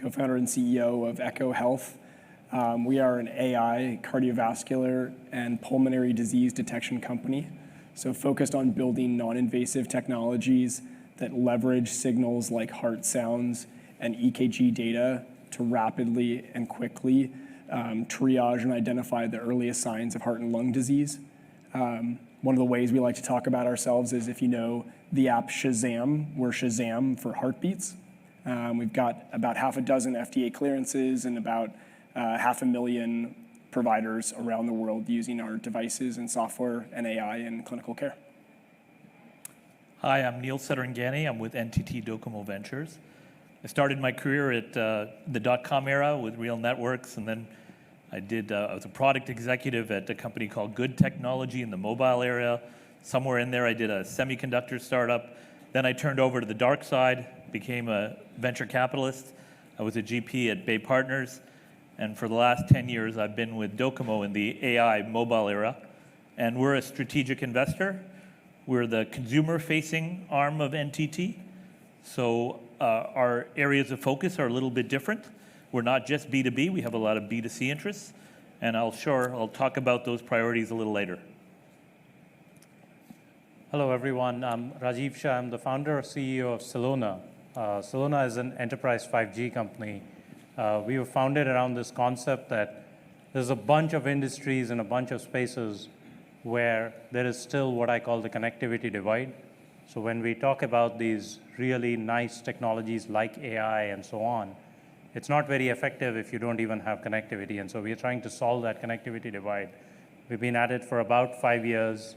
co-founder and CEO of Echo Health. We are an AI, cardiovascular, and pulmonary disease detection company, so focused on building non-invasive technologies that leverage signals like heart sounds and EKG data to rapidly and quickly triage and identify the earliest signs of heart and lung disease. One of the ways we like to talk about ourselves is if you know the app Shazam, we're Shazam for heartbeats. We've got about half a dozen FDA clearances and about 500,000 providers around the world using our devices and software and AI in clinical care. Hi, I'm Neil Sederngani. I'm with NTT Docomo Ventures. I started my career at the dot-com era with Real Networks, and then I was a product executive at a company called Good Technology in the mobile area. Somewhere in there, I did a semiconductor startup. Then I turned over to the dark side, became a venture capitalist. I was a GP at Bay Partners. And for the last 10 years, I've been with Docomo in the AI mobile era. And we're a strategic investor. We're the consumer-facing arm of NTT. So our areas of focus are a little bit different. We're not just B2B. We have a lot of B2C interests. And I'll talk about those priorities a little later. Hello, everyone. I'm Rajiv Shah. I'm the founder and CEO of Celona. Celona is an enterprise 5G company. We were founded around this concept that there's a bunch of industries and a bunch of spaces where there is still what I call the connectivity divide. So when we talk about these really nice technologies like AI and so on, it's not very effective if you don't even have connectivity. And so we're trying to solve that connectivity divide. We've been at it for about 5 years,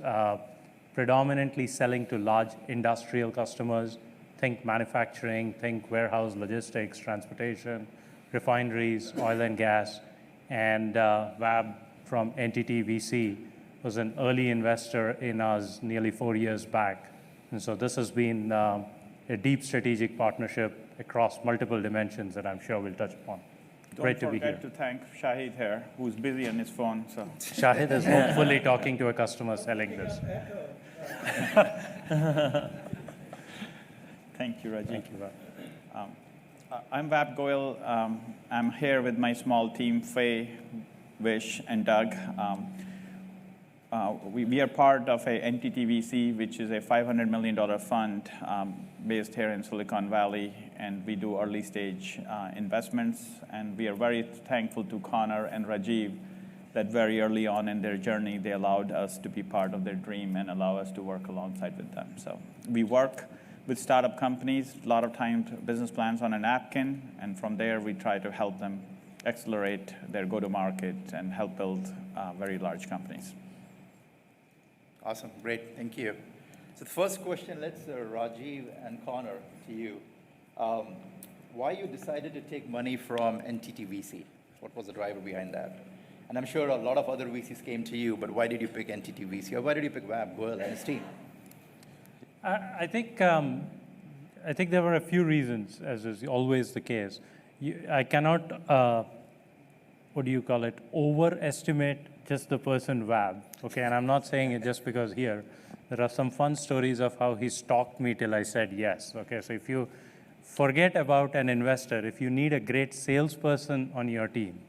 predominantly selling to large industrial customers. Think manufacturing, think warehouse logistics, transportation, refineries, oil and gas. And Vab from NTTVC was an early investor in us nearly 4 years back. And so this has been a deep strategic partnership across multiple dimensions that I'm sure we'll touch upon. Great to be here. Don't forget to thank Shahid here, who's busy on his phone. So. Shahid is hopefully talking to a customer selling this. Thank you, Rajiv. Thank you, Vab. I'm Vab Goyal. I'm here with my small team, Faye, Vish, and Doug. We are part of a NTTVC, which is a $500 million fund based here in Silicon Valley, and we do early stage investments. And we are very thankful to Connor and Rajiv that very early on in their journey, they allowed us to be part of their dream and allow us to work alongside with them. So we work with startup companies, a lot of times business plans on a napkin, and from there we try to help them accelerate their go-to-market and help build very large companies. Awesome, great, thank you. So the first question, let's Rajiv and Connor to you. Why you decided to take money from NTTVC? What was the driver behind that? And I'm sure a lot of other VCs came to you, but why did you pick NTTVC? Or why did you pick Vab Goyal and his team? I think there were a few reasons, as is always the case. I cannot, overestimate just the person Vab, okay? And I'm not saying it just because here. There are some fun stories of how he stalked me till I said yes, okay? So if you forget about an investor, if you need a great salesperson on your team,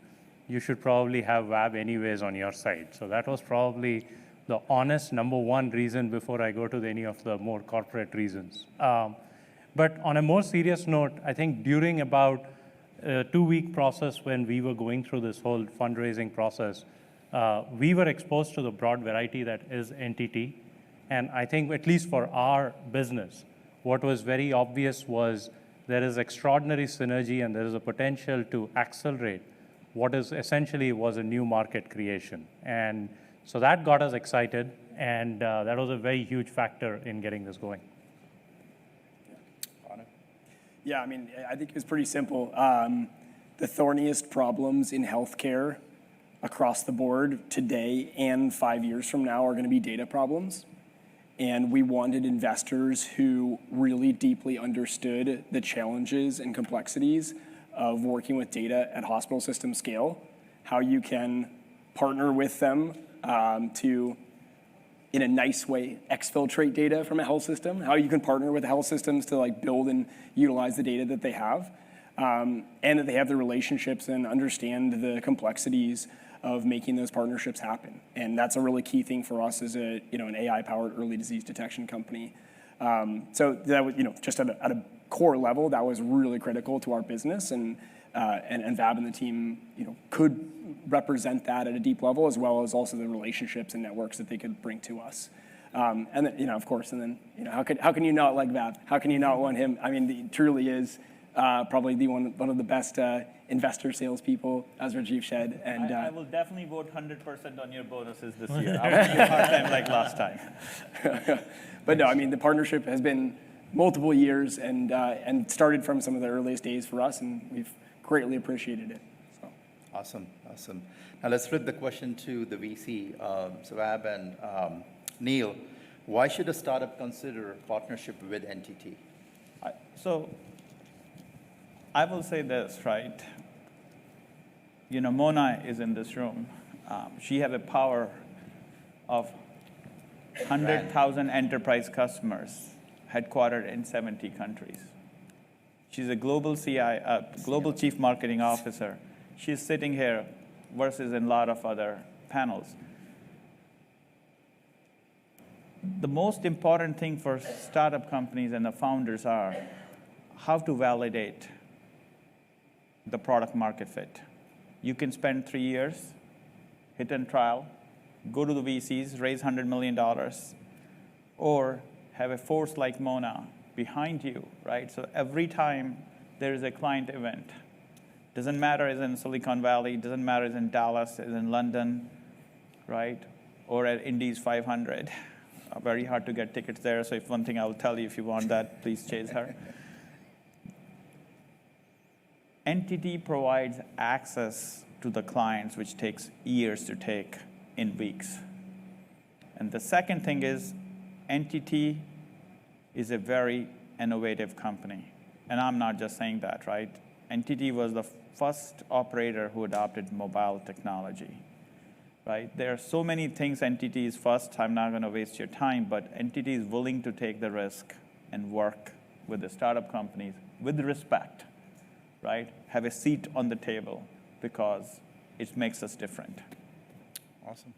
you should probably have Vab anyways on your side. So that was probably the honest number one reason before I go to any of the more corporate reasons. But on a more serious note, I think during about a 2-week process when we were going through this whole fundraising process, we were exposed to the broad variety that is NTT. And I think, at least for our business, what was very obvious was there is extraordinary synergy and there is a potential to accelerate what is essentially was a new market creation. And so that got us excited, and that was a very huge factor in getting this going. Yeah, I mean, I think it's pretty simple. The thorniest problems in healthcare across the board today and 5 years from now are going to be data problems. And we wanted investors who really deeply understood the challenges and complexities of working with data at hospital system scale, how you can partner with them to, in a nice way, exfiltrate data from a health system, how you can partner with the health systems to like build and utilize the data that they have. and that they have the relationships and understand the complexities of making those partnerships happen. And that's a really key thing for us as an AI-powered early disease detection company. So that was, just at a core level, that was really critical to our business, and Vab and the team, could represent that at a deep level, as well as also the relationships and networks that they could bring to us. And then, of course, and then, how can you not like Vab? How can you not want him? I mean, he truly is probably one of the best investor salespeople, as Rajiv said. And I will definitely vote 100% on your bonuses this year. I'll give you a hard time like last time. But no, I mean, the partnership has been multiple years and started from some of the earliest days for us, and we've greatly appreciated it. So. Awesome. Now let's flip the question to the VC. So Ab and Neil, why should a startup consider partnership with NTT? So I will say this, right? Mona is in this room. She has a power of 100,000 enterprise customers headquartered in 70 countries. She's a global global chief marketing officer. She's sitting here versus in a lot of other panels. The most important thing for startup companies and the founders are how to validate the product market fit. You can spend 3 years, hit and trial, go to the VCs, raise $100 million, or have a force like Mona behind you, right? So every time there is a client event, doesn't matter is in Silicon Valley, doesn't matter is in Dallas, is in London, right? Or at Indy's 500. Very hard to get tickets there, so if one thing I will tell you, if you want that, please chase her. NTT provides access to the clients, which takes years to take in weeks. And the second thing is, NTT is a very innovative company. And I'm not just saying that, right? NTT was the first operator who adopted mobile technology, right? There are so many things NTT is first. I'm not going to waste your time, but NTT is willing to take the risk and work with the startup companies with respect, right? Have a seat on the table because it makes us different. Awesome.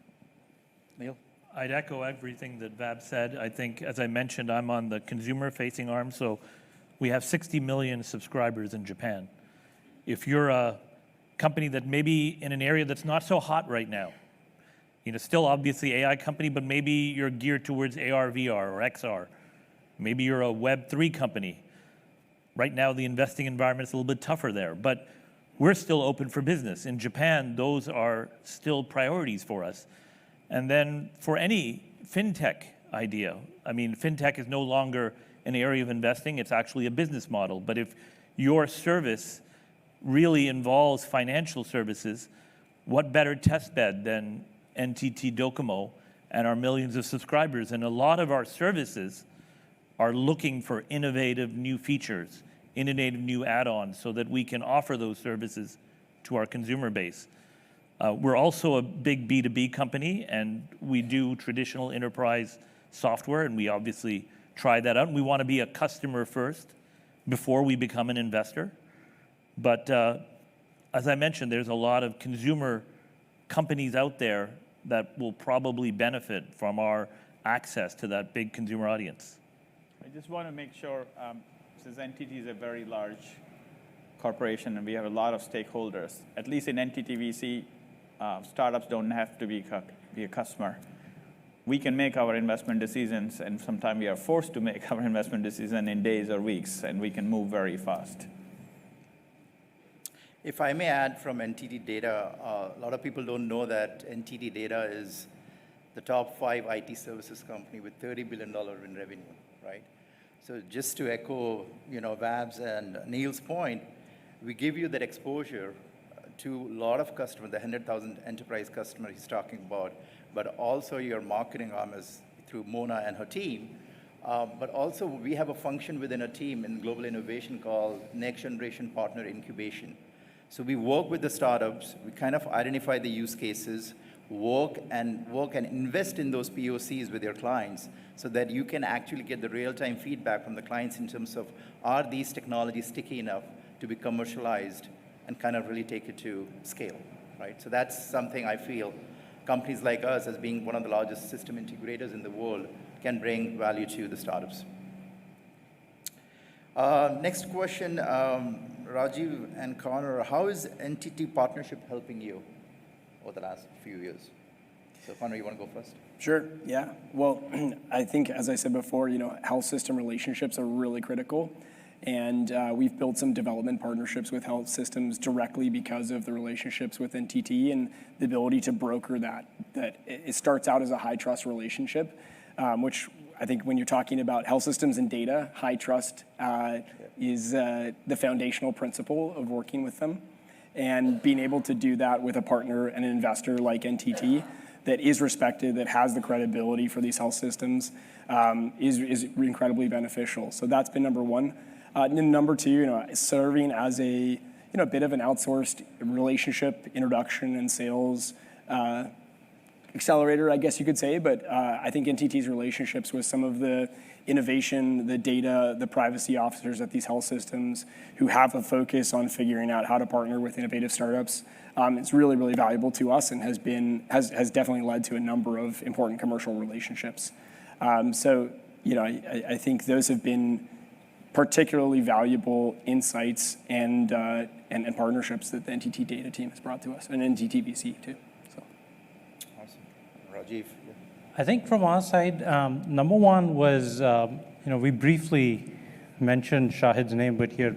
Neil? I'd echo everything that Vab said. I think, as I mentioned, I'm on the consumer-facing arm, so we have 60 million subscribers in Japan. If you're a company that maybe in an area that's not so hot right now, still obviously AI company, but maybe you're geared towards AR, VR, or XR. Maybe you're a Web3 company. Right now, the investing environment is a little bit tougher there, but we're still open for business. In Japan, those are still priorities for us. And then for any fintech idea, I mean, fintech is no longer an area of investing, it's actually a business model. But if your service really involves financial services, what better test bed than NTT Docomo and our millions of subscribers? And a lot of our services are looking for innovative new features, innovative new add-ons, so that we can offer those services to our consumer base. We're also a big B2B company, and we do traditional enterprise software, and we obviously try that out. And we want to be a customer first before we become an investor. But as I mentioned, there's a lot of consumer companies out there that will probably benefit from our access to that big consumer audience. I just want to make sure, since NTT is a very large corporation and we have a lot of stakeholders, at least in NTTVC, startups don't have to be a customer. We can make our investment decisions, and sometimes we are forced to make our investment decision in days or weeks, and we can move very fast. If I may add from NTT Data, a lot of people don't know that NTT Data is the top 5 IT services company with $30 billion in revenue, right? So just to echo, Vab's and Neil's point, we give you that exposure to a lot of customers, the 100,000 enterprise customers he's talking about, but also your marketing arm is through Mona and her team. But also we have a function within a team in Global Innovation called Next Generation Partner Incubation. So we work with the startups, we kind of identify the use cases, work and invest in those POCs with your clients so that you can actually get the real-time feedback from the clients in terms of, are these technologies sticky enough? to be commercialized and kind of really take it to scale, right? So that's something I feel companies like us, as being one of the largest system integrators in the world, can bring value to the startups. Next question, Rajiv and Connor, how is NTT partnership helping you over the last few years? So Connor, you want to go first? Sure, yeah. Well, I think, as I said before, health system relationships are really critical. And we've built some development partnerships with health systems directly because of the relationships with NTT and the ability to broker that. That it starts out as a high trust relationship, which I think when you're talking about health systems and data, high trust is the foundational principle of working with them. And being able to do that with a partner and an investor like NTT that is respected, that has the credibility for these health systems is incredibly beneficial. So that's been number one. Number two, serving as a bit of an outsourced relationship introduction and sales accelerator, I guess you could say. But I think NTT's relationships with some of the innovation, the data, the privacy officers at these health systems who have a focus on figuring out how to partner with innovative startups, it's really, really valuable to us and has definitely led to a number of important commercial relationships. So I think those have been particularly valuable insights and partnerships that the NTT data team has brought to us, and NTTVC too. So. Awesome. Rajiv? I think from our side, number one was, we briefly mentioned Shahid's name, but here,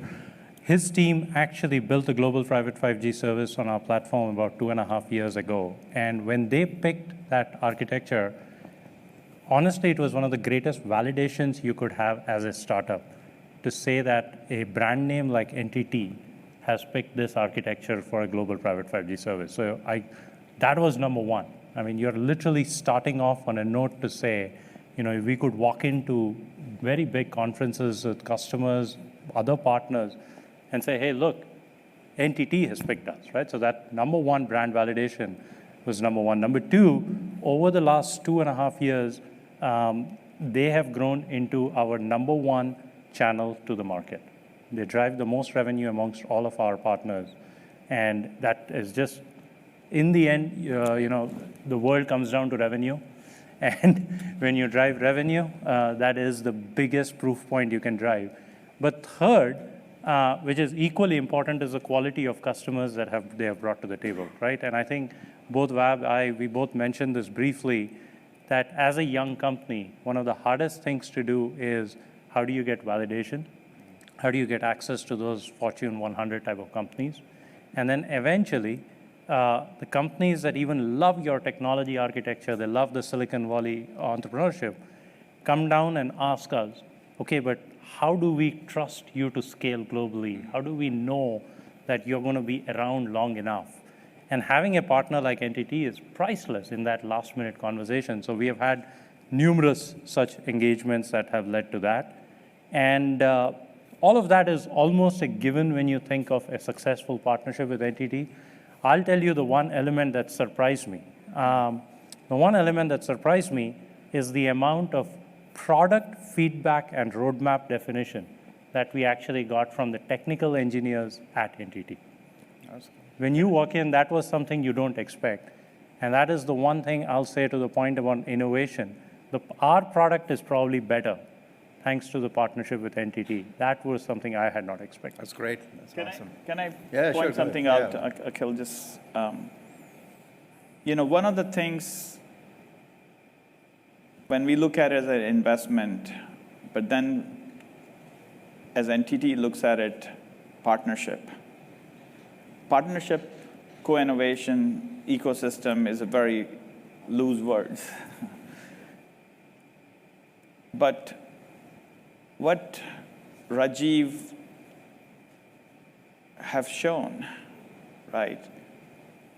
his team actually built a global private 5G service on our platform about 2.5 years ago. And when they picked that architecture, honestly, it was one of the greatest validations you could have as a startup, to say that a brand name like NTT has picked this architecture for a global private 5G service. So that was number one. I mean, you're literally starting off on a note to say, if we could walk into very big conferences with customers, other partners, and say, hey, look, NTT has picked us, right? So that number one brand validation was number one. Number two, over the last 2.5 years, they have grown into our number one channel to the market. They drive the most revenue amongst all of our partners. And that is just, in the end, the world comes down to revenue. And when you drive revenue, that is the biggest proof point you can drive. But third, which is equally important, is the quality of customers that they have brought to the table, right? And I think both Vab, we both mentioned this briefly, that as a young company, one of the hardest things to do is, how do you get validation? How do you get access to those Fortune 100 type of companies? And then eventually, the companies that even love your technology architecture, they love the Silicon Valley entrepreneurship, come down and ask us, okay, but how do we trust you to scale globally? How do we know that you're going to be around long enough? And having a partner like NTT is priceless in that last minute conversation. So we have had numerous such engagements that have led to that. And all of that is almost a given when you think of a successful partnership with NTT. I'll tell you the one element that surprised me. The one element that surprised me is the amount of product feedback and roadmap definition that we actually got from the technical engineers at NTT. When you walk in, that was something you don't expect. And that is the one thing I'll say to the point about innovation. Our product is probably better thanks to the partnership with NTT. That was something I had not expected. That's great. That's awesome. Can I Yeah, point sure, something go out, ahead. Akhil? Just, one of the things when we look at it as an investment, but then as NTT looks at it, partnership. Partnership, co-innovation, ecosystem is a very loose word. But what Rajiv have shown, right,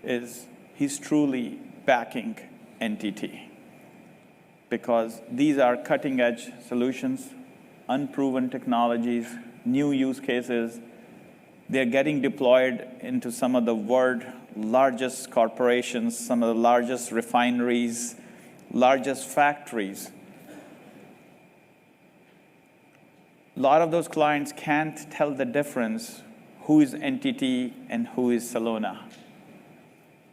is he's truly backing NTT, because these are cutting-edge solutions, unproven technologies, new use cases. They're getting deployed into some of the world's largest corporations, some of the largest refineries, largest factories. A lot of those clients can't tell the difference who is NTT and who is Salona,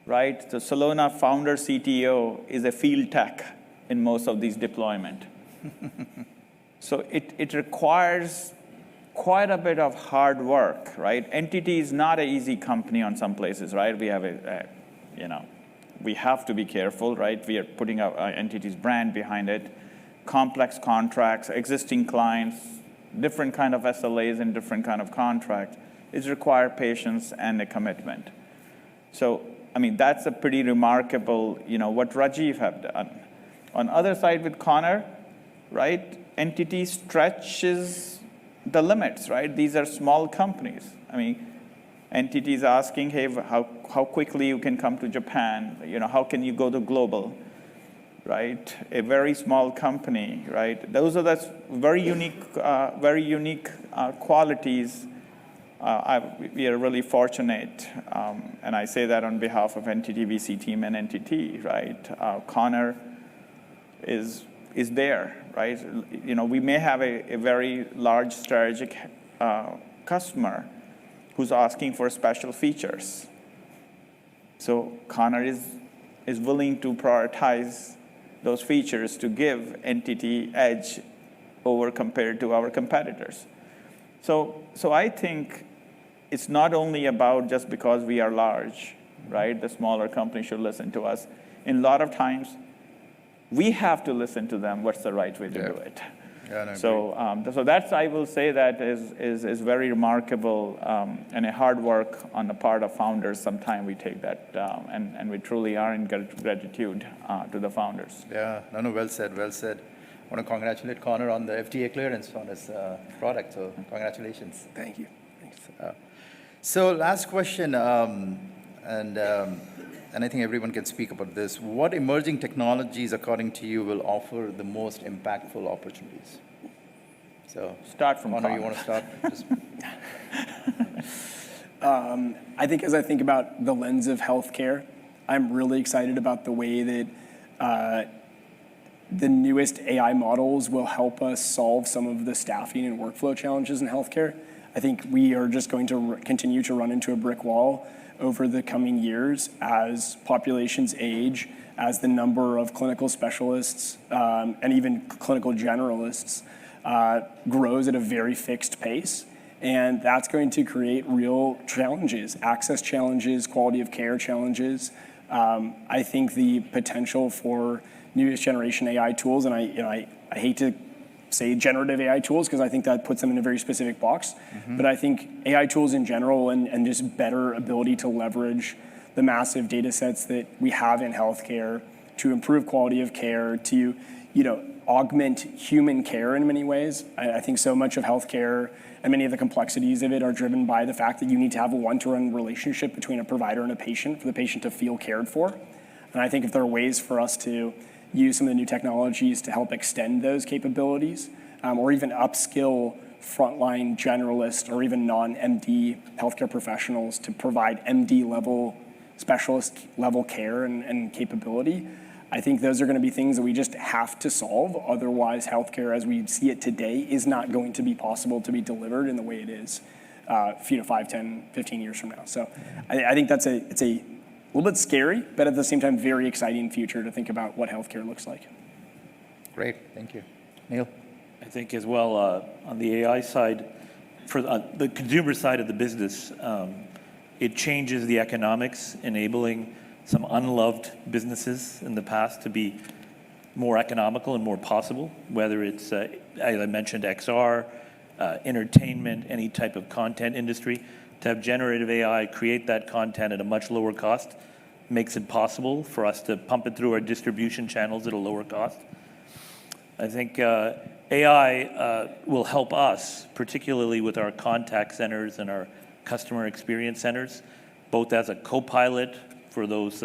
right? The Salona founder CTO is a field tech in most of these deployment. So it requires quite a bit of hard work, right? NTT is not an easy company on some places, right? We have we have to be careful, right? We are putting our NTT's brand behind it, complex contracts, existing clients, different kind of SLAs and different kind of contracts. It requires patience and a commitment. So, I mean, that's a pretty remarkable, what Rajiv have done. On other side with Connor, right? NTT stretches the limits, right? These are small companies. I mean, NTT is asking, hey, how quickly you can come to Japan? How can you go to global, right? A very small company, right? Those are the very unique qualities. We are really fortunate, and I say that on behalf of NTTVC team and NTT, right? Connor is there, right? We may have a very large strategic customer who's asking for special features. So Connor is willing to prioritize those features to give NTT edge over compared to our competitors. So I think it's not only about just because we are large, right? The smaller company should listen to us. In a lot of times, we have to listen to them. What's the right way to do it? Yeah, no, so that's, I will say, that is very remarkable and a hard work on the part of founders. Sometimes we take that, and we truly are in gratitude to the founders. Yeah, no, well said, well said. I want to congratulate Connor on the FDA clearance on his product, so congratulations. Thank you. Thanks. So last question, and I think everyone can speak about this. What emerging technologies, according to you, will offer the most impactful opportunities? So start from Connor, Connor. you want to start? I think as I think about the lens of healthcare, I'm really excited about the way that the newest AI models will help us solve some of the staffing and workflow challenges in healthcare. I think we are just going to continue to run into a brick wall over the coming years as populations age, as the number of clinical specialists and even clinical generalists grows at a very fixed pace. And that's going to create real challenges, access challenges, quality of care challenges. I think the potential for newest generation AI tools, and I hate to say generative AI tools because I think that puts them in a very specific box. But I think AI tools in general and just better ability to leverage the massive data sets that we have in healthcare to improve quality of care, to augment human care in many ways. I think so much of healthcare and many of the complexities of it are driven by the fact that you need to have a one-to-one relationship between a provider and a patient for the patient to feel cared for. And I think if there are ways for us to use some of the new technologies to help extend those capabilities, or even upskill frontline generalists or even non-MD healthcare professionals to provide MD-level, specialist-level care and capability, I think those are going to be things that we just have to solve. Otherwise, healthcare as we see it today is not going to be possible to be delivered in the way it is 5, 10, 15 years from now. So I think it's a little bit scary, but at the same time, very exciting future to think about what healthcare looks like. Great, thank you. Neil? I think as well, on the AI side, for the consumer side of the business, it changes the economics, enabling some unloved businesses in the past to be more economical and more possible, whether it's, as I mentioned, XR, entertainment, any type of content industry. To have generative AI create that content at a much lower cost makes it possible for us to pump it through our distribution channels at a lower cost. I think AI will help us, particularly with our contact centers and our customer experience centers, both as a co-pilot for those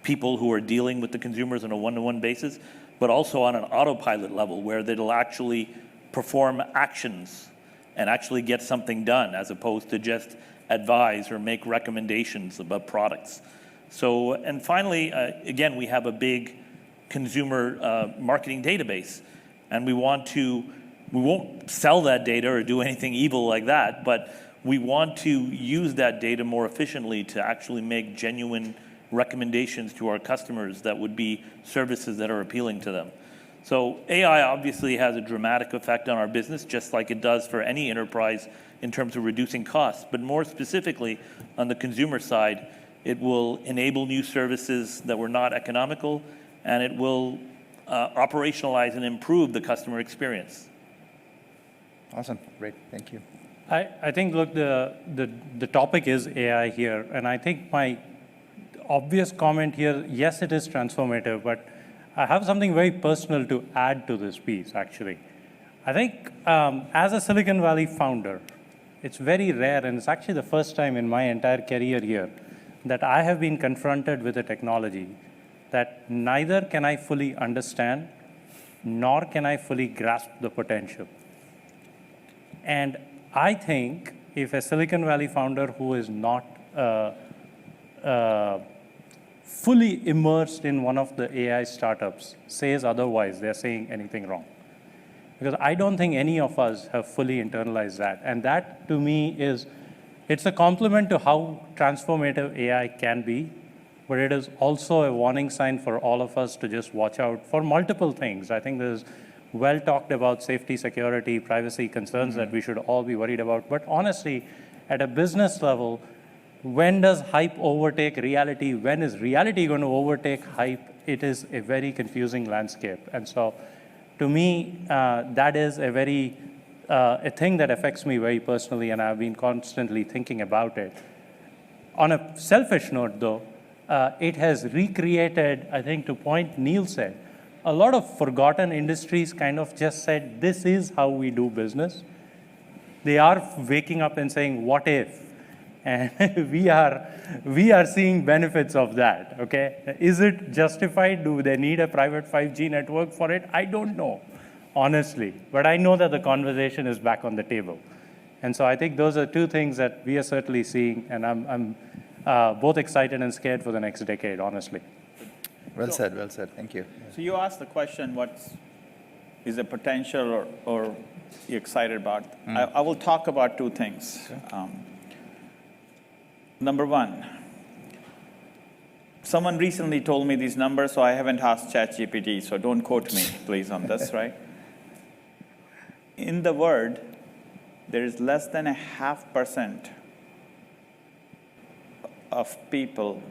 people who are dealing with the consumers on a one-to-one basis, but also on an autopilot level where they'll actually perform actions and actually get something done as opposed to just advise or make recommendations about products. So, and finally, again, we have a big consumer marketing database, and we won't sell that data or do anything evil like that, but we want to use that data more efficiently to actually make genuine recommendations to our customers that would be services that are appealing to them. So AI obviously has a dramatic effect on our business, just like it does for any enterprise in terms of reducing costs. But more specifically, on the consumer side, it will enable new services that were not economical, and it will operationalize and improve the customer experience. Awesome, great, thank you. I think, look, the topic is AI here, and I think my obvious comment here, yes, it is transformative, but I have something very personal to add to this piece, actually. I think as a Silicon Valley founder, it's very rare, and it's actually the first time in my entire career here that I have been confronted with a technology that neither can I fully understand, nor can I fully grasp the potential. And I think if a Silicon Valley founder who is not fully immersed in one of the AI startups says otherwise, they're saying anything wrong. Because I don't think any of us have fully internalized that. And that, to me, it's a compliment to how transformative AI can be, but it is also a warning sign for all of us to just watch out for multiple things. I think there's well talked about safety, security, privacy concerns that we should all be worried about. But honestly, at a business level, when does hype overtake reality? When is reality going to overtake hype? It is a very confusing landscape. And so to me, that is a thing that affects me very personally, and I've been constantly thinking about it. On a selfish note, though, it has recreated, I think, to point Neil said, a lot of forgotten industries kind of just said, this is how we do business. They are waking up and saying, what if? And we are seeing benefits of that, okay? Is it justified? Do they need a private 5G network for it? I don't know, honestly. But I know that the conversation is back on the table. And so I think those are two things that we are certainly seeing, and I'm both excited and scared for the next decade, honestly. Well said, thank you. So you asked the question, what is the potential or you're excited about? I will talk about two things. Okay. Number one, someone recently told me these numbers, so I haven't asked ChatGPT, so don't quote me, please, on this, right? In the world, there is less than 0.5% of people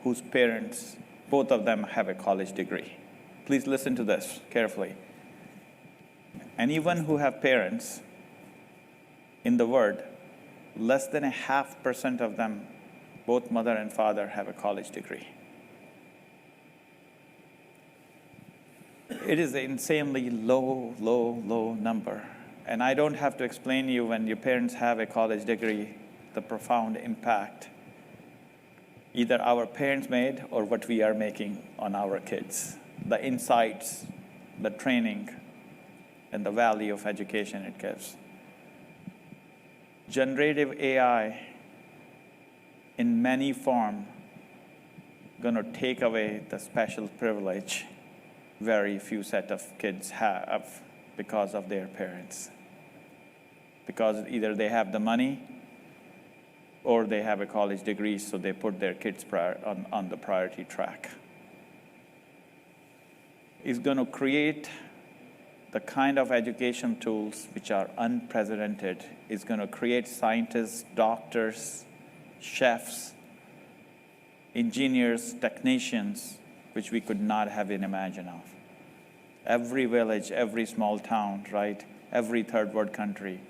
whose parents, both of them, have a college degree. Please listen to this carefully. Anyone who have parents in the world, less than 0.5% of them, both mother and father, have a college degree. It is an insanely low number. And I don't have to explain to you, when your parents have a college degree, the profound impact either our parents made or what we are making on our kids. The insights, the training, and the value of education it gives. Generative AI, in many forms, going to take away the special privilege very few set of kids have because of their parents. Because either they have the money or they have a college degree, so they put their kids on the priority track. It's going to create the kind of education tools which are unprecedented. It's going to create scientists, doctors, chefs, engineers, technicians, which we could not have even imagined of. Every village, every small town, right? Every third world country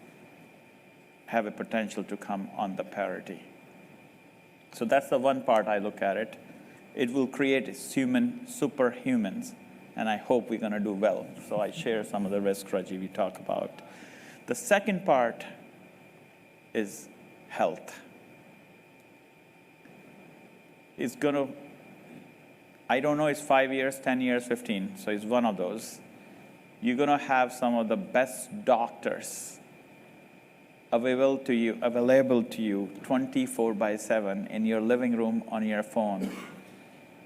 have a potential to come on the parity. So that's the one part I look at it. It will create superhumans, and I hope we're going to do well. So I share some of the risks, Rajiv, we talk about. The second part is health. It's going to, I don't know, it's 5 years, 10 years, 15, so it's one of those. You're going to have some of the best doctors available to you 24/7 in your living room, on your phone,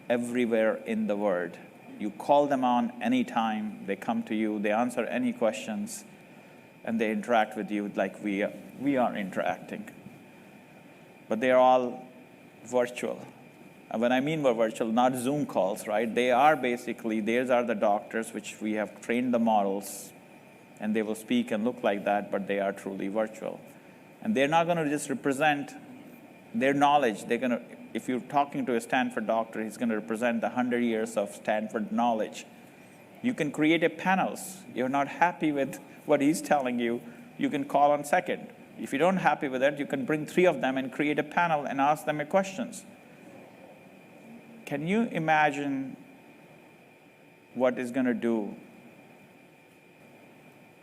everywhere in the world. You call them on anytime, they come to you, they answer any questions, and they interact with you like we are interacting. but they're all virtual. And when I mean virtual, not Zoom calls, right? They are basically, these are the doctors which we have trained the models, and they will speak and look like that, but they are truly virtual. And they're not going to just represent their knowledge. They're going to, if you're talking to a Stanford doctor, he's going to represent the 100 years of Stanford knowledge. You can create a panels. You're not happy with what he's telling you, you can call on second. If you don't happy with it, you can bring 3 of them and create a panel and ask them questions. Can you imagine what it's going to do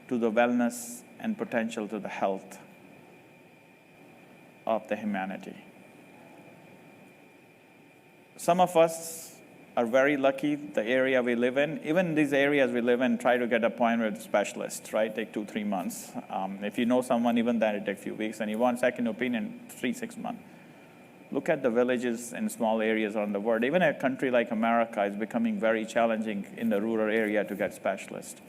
to the wellness and potential to the health of the humanity? Some of us are very lucky, the area we live in. Even these areas we live in, try to get an appointment with specialists, right? Take 2-3 months. If you know someone, even then it takes a few weeks, and you want second opinion, 3-6 months. Look at the villages and small areas around the world. Even a country like America is becoming very challenging in the rural area to get specialists.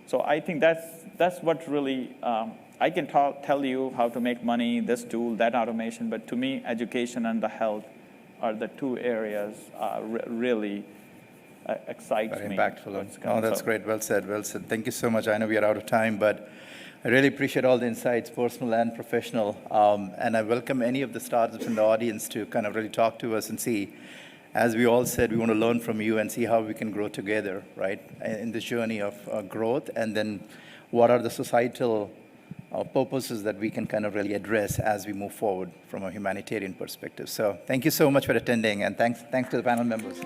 So I think that's what really, I can tell you how to make money, this tool, that automation, but to me, education and the health are the 2 areas really excites Very me. impactful. Oh, that's great. Well said, well said. Thank you so much. I know we are out of time, but I really appreciate all the insights, personal and professional. And I welcome any of the startups in the audience to kind of really talk to us and see, as we all said, we want to learn from you and see how we can grow together, right, in this journey of growth. And then what are the societal purposes that we can kind of really address as we move forward from a humanitarian perspective. So thank you so much for attending, and thanks to the panel members.